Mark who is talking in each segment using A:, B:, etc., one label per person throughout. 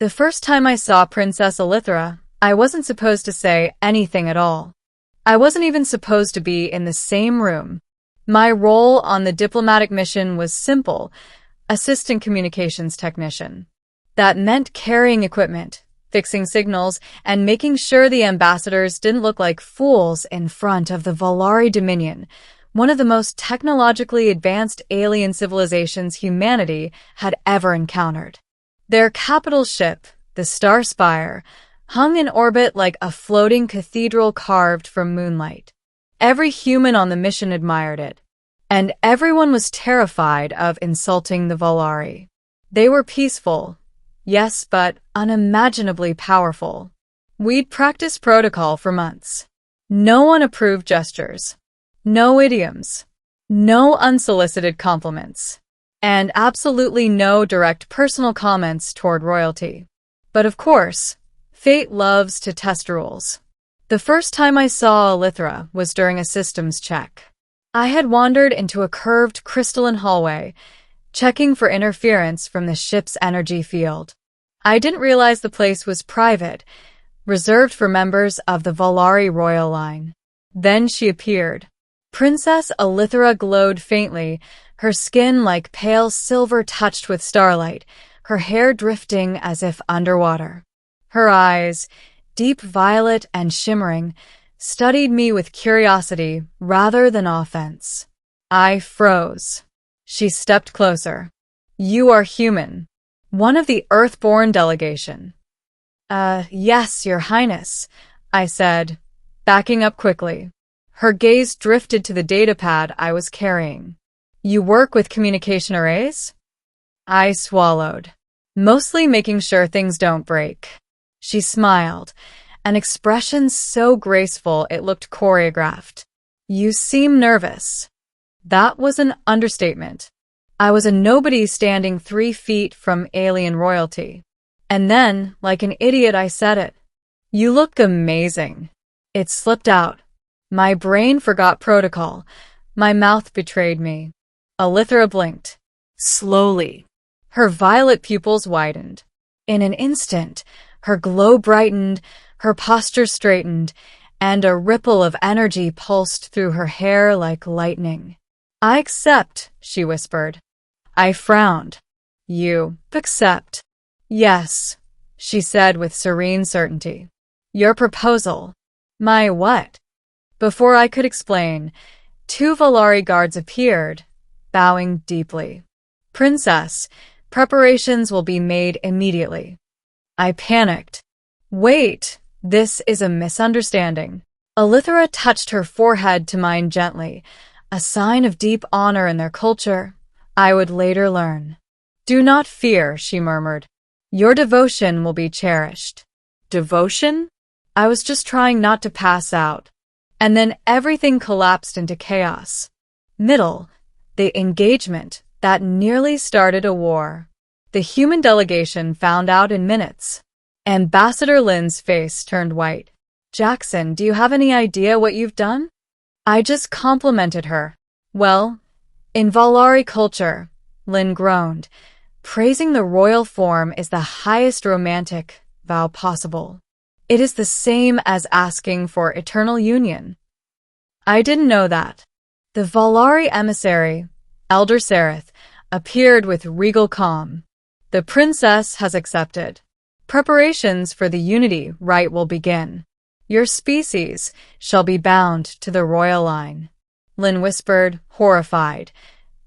A: The first time I saw Princess Elithra, I wasn't supposed to say anything at all. I wasn't even supposed to be in the same room. My role on the diplomatic mission was simple: assistant communications technician. That meant carrying equipment, fixing signals, and making sure the ambassadors didn't look like fools in front of the Volari Dominion, one of the most technologically advanced alien civilizations humanity had ever encountered. Their capital ship, the Star Spire, hung in orbit like a floating cathedral carved from moonlight. Every human on the mission admired it, and everyone was terrified of insulting the Volari. They were peaceful, yes, but unimaginably powerful. We'd practiced protocol for months. No unapproved gestures, no idioms, no unsolicited compliments, and absolutely no direct personal comments toward royalty. But of course, fate loves to test rules. The first time I saw Elithra was during a systems check. I had wandered into a curved crystalline hallway, checking for interference from the ship's energy field. I didn't realize the place was private, reserved for members of the Volari royal line. Then she appeared. Princess Elithra glowed faintly, her skin like pale silver touched with starlight, her hair drifting as if underwater. Her eyes, deep violet and shimmering, studied me with curiosity rather than offense. I froze. She stepped closer. "You are human. One of the Earthborn delegation." Yes, Your Highness," I said, backing up quickly. Her gaze drifted to the datapad I was carrying. "You work with communication arrays?" I swallowed, mostly making sure things don't break. She smiled, an expression so graceful it looked choreographed. "You seem nervous." That was an understatement. I was a nobody standing 3 feet from alien royalty. And then, like an idiot, I said it. "You look amazing." It slipped out. My brain forgot protocol. My mouth betrayed me. Elithra blinked. Slowly. Her violet pupils widened. In an instant, her glow brightened, her posture straightened, and a ripple of energy pulsed through her hair like lightning. "I accept," she whispered. I frowned. "You accept?" "Yes," she said with serene certainty. "Your proposal." "My what?" Before I could explain, 2 Volari guards appeared, bowing deeply. "Princess, preparations will be made immediately." I panicked. "Wait, this is a misunderstanding." Elithra touched her forehead to mine gently, a sign of deep honor in their culture, I would later learn. "Do not fear," she murmured. "Your devotion will be cherished." Devotion? I was just trying not to pass out. And then everything collapsed into chaos. The engagement that nearly started a war. The human delegation found out in minutes. Ambassador Lin's face turned white. "Jackson, do you have any idea what you've done?" I just complimented her. "Well, in Volari culture," Lin groaned, "praising the royal form is the highest romantic vow possible. It is the same as asking for eternal union." I didn't know that. The Volari emissary, Elder Sereth, appeared with regal calm. "The princess has accepted. Preparations for the unity rite will begin. Your species shall be bound to the royal line." Lin whispered, horrified.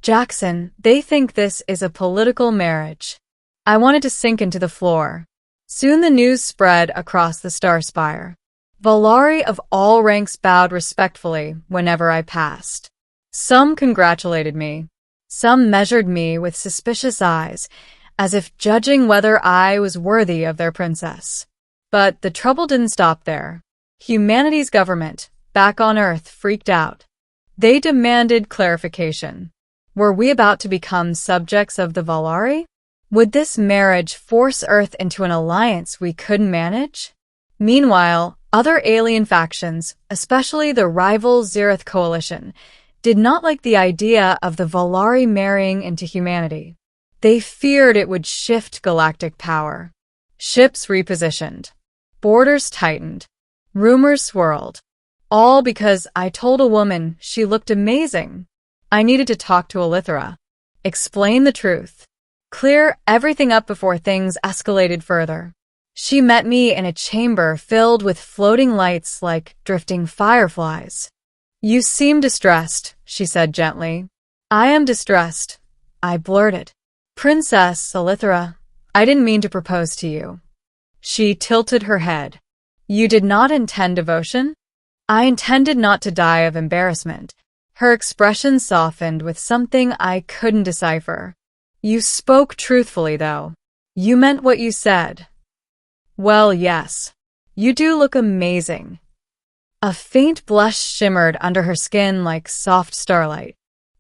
A: "Jackson, they think this is a political marriage." I wanted to sink into the floor. Soon the news spread across the Star Spire. Volari of all ranks bowed respectfully whenever I passed. Some congratulated me. Some measured me with suspicious eyes, as if judging whether I was worthy of their princess. But the trouble didn't stop there. Humanity's government, back on Earth, freaked out. They demanded clarification. Were we about to become subjects of the Volari? Would this marriage force Earth into an alliance we couldn't manage? Meanwhile, other alien factions, especially the rival Zereth coalition, did not like the idea of the Volari marrying into humanity. They feared it would shift galactic power. Ships repositioned. Borders tightened. Rumors swirled. All because I told a woman she looked amazing. I needed to talk to Elithra. Explain the truth. Clear everything up before things escalated further. She met me in a chamber filled with floating lights like drifting fireflies. You seem distressed, she said gently. I am distressed, I blurted. Princess Elithra, I didn't mean to propose to you. She tilted her head. You did not intend devotion? I intended not to die of embarrassment. Her expression softened with something I couldn't decipher. You spoke truthfully, though. You meant what you said. Well, yes. You do look amazing. A faint blush shimmered under her skin like soft starlight.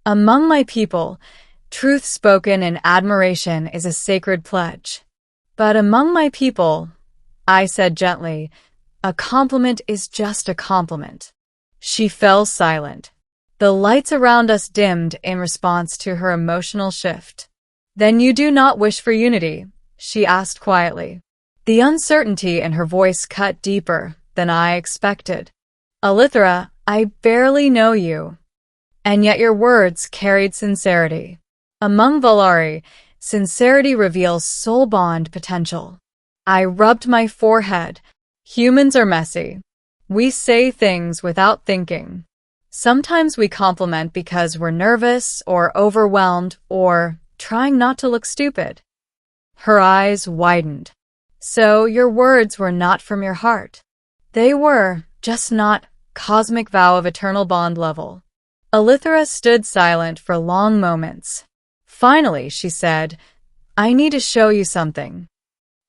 A: Among my people, truth spoken in admiration is a sacred pledge. But among my people, I said gently, a compliment is just a compliment. She fell silent. The lights around us dimmed in response to her emotional shift. Then you do not wish for unity? She asked quietly. The uncertainty in her voice cut deeper than I expected. Elithra, I barely know you. And yet your words carried sincerity. Among Volari, sincerity reveals soul bond potential. I rubbed my forehead. Humans are messy. We say things without thinking. Sometimes we compliment because we're nervous or overwhelmed or trying not to look stupid. Her eyes widened. So your words were not from your heart. They were, just not, cosmic vow of eternal bond level. Elithra stood silent for long moments. Finally, she said, I need to show you something.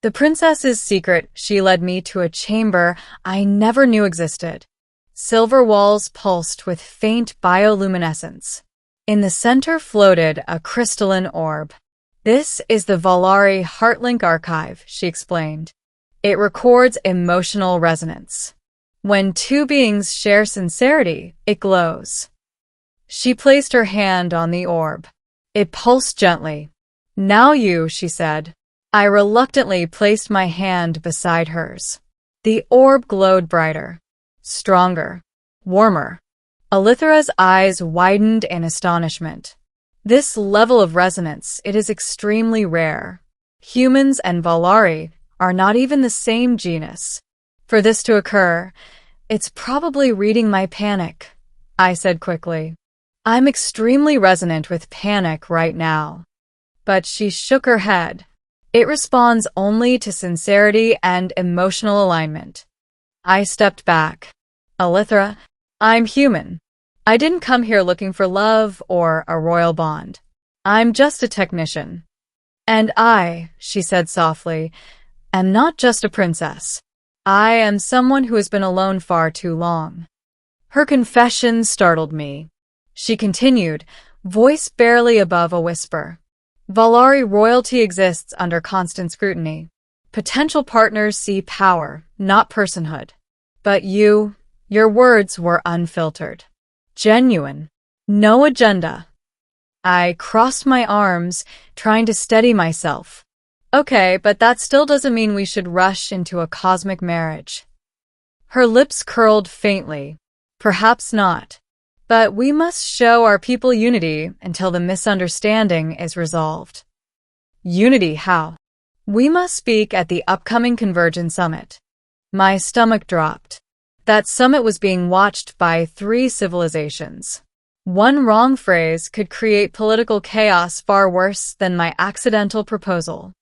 A: The princess's secret, she led me to a chamber I never knew existed. Silver walls pulsed with faint bioluminescence. In the center floated a crystalline orb. This is the Volari Heartlink Archive, she explained. It records emotional resonance. When two beings share sincerity, it glows. She placed her hand on the orb. It pulsed gently. Now you, she said. I reluctantly placed my hand beside hers. The orb glowed brighter, stronger, warmer. Elithra's eyes widened in astonishment. This level of resonance, it is extremely rare. Humans and Volari are not even the same genus. For this to occur, it's probably reading my panic, I said quickly. I'm extremely resonant with panic right now. But she shook her head. It responds only to sincerity and emotional alignment. I stepped back. Elithra, I'm human. I didn't come here looking for love or a royal bond. I'm just a technician. And I, she said softly, am not just a princess. I am someone who has been alone far too long. Her confession startled me. She continued, voice barely above a whisper. Volari royalty exists under constant scrutiny. Potential partners see power, not personhood. But your words were unfiltered. Genuine. No agenda. I crossed my arms, trying to steady myself. Okay, but that still doesn't mean we should rush into a cosmic marriage. Her lips curled faintly. Perhaps not. But we must show our people unity until the misunderstanding is resolved. Unity how? We must speak at the upcoming Convergence Summit. My stomach dropped. That summit was being watched by 3 civilizations. One wrong phrase could create political chaos far worse than my accidental proposal.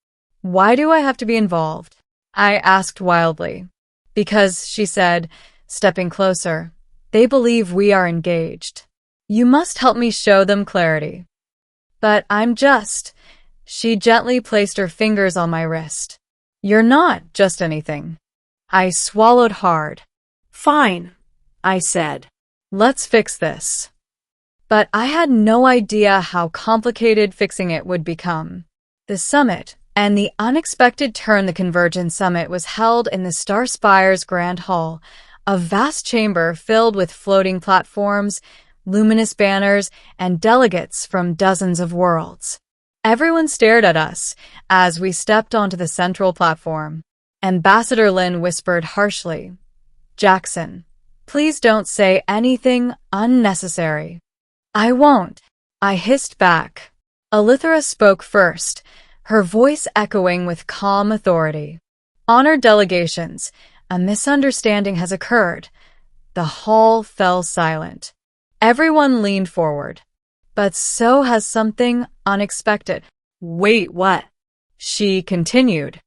A: Why do I have to be involved? I asked wildly. Because, she said, stepping closer, they believe we are engaged. You must help me show them clarity. But I'm just... She gently placed her fingers on my wrist. You're not just anything. I swallowed hard. Fine, I said. Let's fix this. But I had no idea how complicated fixing it would become. The summit, and the unexpected turn the Convergence Summit was held in the Star Spire's Grand Hall, a vast chamber filled with floating platforms, luminous banners, and delegates from dozens of worlds. Everyone stared at us as we stepped onto the central platform. Ambassador Lin whispered harshly, "Jackson, please don't say anything unnecessary." "I won't," I hissed back. Elithra spoke first, her voice echoing with calm authority. "Honored delegations, a misunderstanding has occurred." The hall fell silent. Everyone leaned forward. "But so has something unexpected." "Wait, what?" she continued.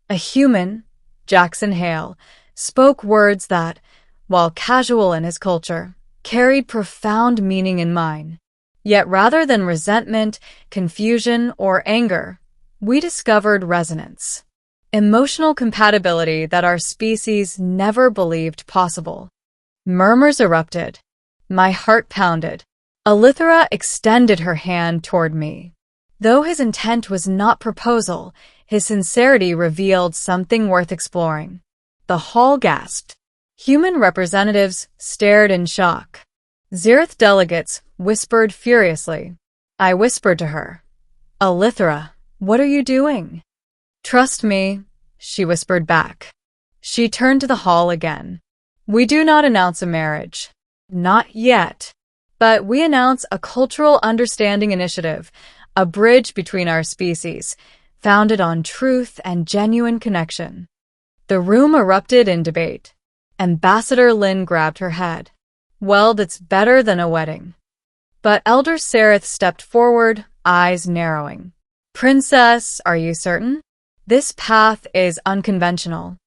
A: A human, Jackson Hale, spoke words that, while casual in his culture, carried profound meaning in mine. Yet rather than resentment, confusion, or anger, we discovered resonance. Emotional compatibility that our species never believed possible. Murmurs erupted. My heart pounded. Elithra extended her hand toward me. Though his intent was not proposal, his sincerity revealed something worth exploring. The hall gasped. Human representatives stared in shock. Zirith delegates whispered furiously. I whispered to her, "Elithra, what are you doing?" "Trust me," she whispered back. She turned to the hall again. "We do not announce a marriage. Not yet. But we announce a cultural understanding initiative, a bridge between our species, founded on truth and genuine connection." The room erupted in debate. Ambassador Lin grabbed her head. "Well, that's better than a wedding." But Elder Sereth stepped forward, eyes narrowing. "Princess, are you certain? This path is unconventional."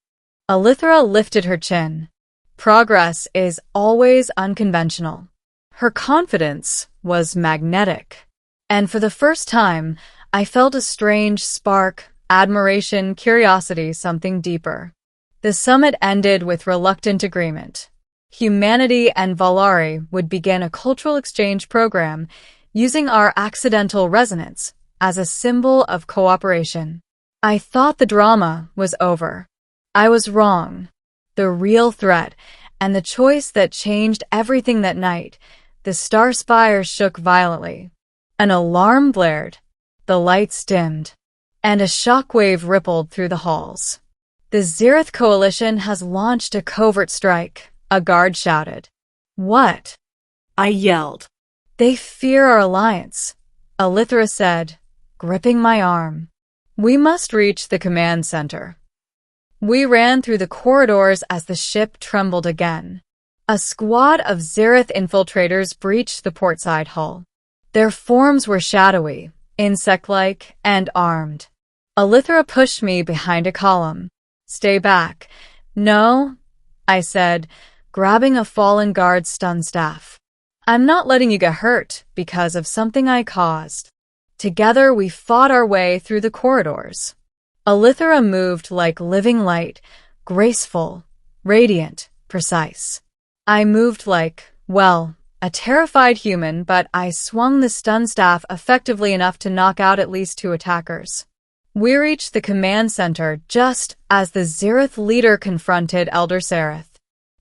A: Elithra lifted her chin. "Progress is always unconventional." Her confidence was magnetic. And for the first time, I felt a strange spark, admiration, curiosity, something deeper. The summit ended with reluctant agreement. Humanity and Valari would begin a cultural exchange program using our accidental resonance as a symbol of cooperation. I thought the drama was over. I was wrong. The real threat, and the choice that changed everything that night, the star spire shook violently. An alarm blared, the lights dimmed, and a shockwave rippled through the halls. "The Zirith Coalition has launched a covert strike," a guard shouted. "What?" I yelled. "They fear our alliance," Elithra said, gripping my arm. "We must reach the command center." We ran through the corridors as the ship trembled again. A squad of Zirith infiltrators breached the portside hull. Their forms were shadowy, insect-like, and armed. Elithra pushed me behind a column. "Stay back." "No," I said, grabbing a fallen guard's stun staff. "I'm not letting you get hurt because of something I caused." Together we fought our way through the corridors. Elithra moved like living light, graceful, radiant, precise. I moved like, well, a terrified human, but I swung the stun staff effectively enough to knock out at least 2 attackers. We reached the command center just as the Zirith leader confronted Elder Sereth.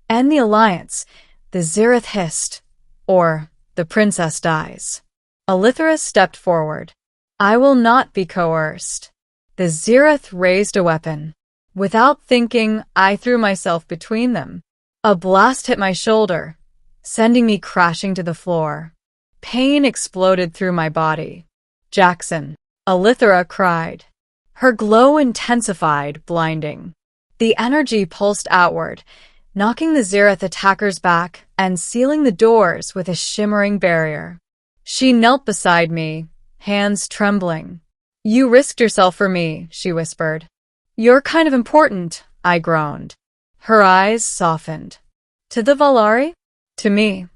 A: "End the alliance," the Zirith hissed, "or the princess dies." Elithra stepped forward. "I will not be coerced." The Zirith raised a weapon. Without thinking, I threw myself between them. A blast hit my shoulder, sending me crashing to the floor. Pain exploded through my body. "Jackson," Elithra cried. Her glow intensified, blinding. The energy pulsed outward, knocking the Zirith attackers back and sealing the doors with a shimmering barrier. She knelt beside me, hands trembling. "You risked yourself for me," she whispered. "You're kind of important," I groaned. Her eyes softened. "To the Valari?" "To me."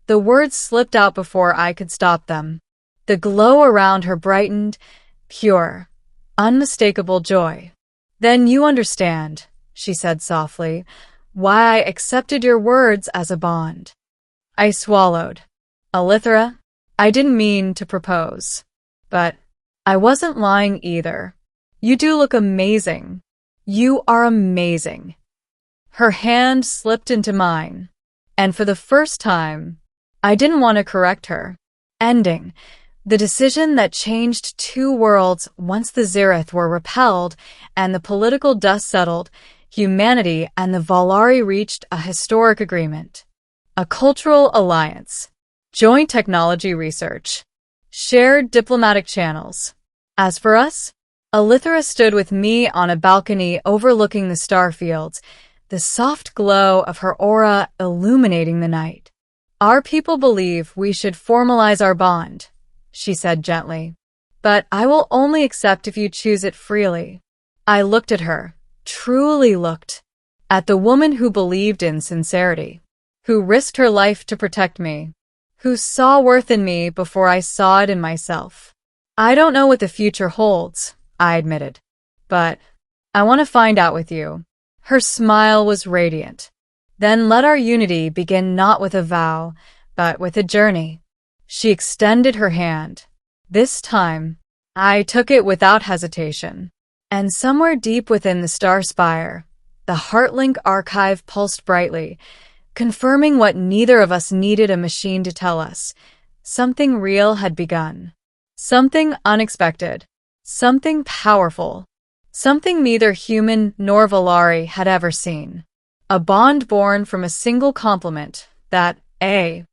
A: The words slipped out before I could stop them. The glow around her brightened, pure, unmistakable joy. "Then you understand," she said softly, "why I accepted your words as a bond." I swallowed. "Elithra, I didn't mean to propose. But I wasn't lying either. You do look amazing. You are amazing." Her hand slipped into mine, and for the first time, I didn't want to correct her. Ending, The decision that changed two worlds once the Zirith were repelled and the political dust settled, humanity and the Valari reached a historic agreement. A cultural alliance, joint technology research, shared diplomatic channels. As for us, Elithra stood with me on a balcony overlooking the star fields, the soft glow of her aura illuminating the night. Our people believe we should formalize our bond, she said gently. But I will only accept if you choose it freely. I looked at her, truly looked, at the woman who believed in sincerity, who risked her life to protect me, who saw worth in me before I saw it in myself. I don't know what the future holds, I admitted, but I want to find out with you. Her smile was radiant. Then let our unity begin not with a vow, but with a journey. She extended her hand. This time, I took it without hesitation. And somewhere deep within the star spire, the Heartlink archive pulsed brightly, confirming what neither of us needed a machine to tell us. Something real had begun. Something unexpected. Something powerful. Something neither human nor Valari had ever seen. A bond born from a single compliment that A.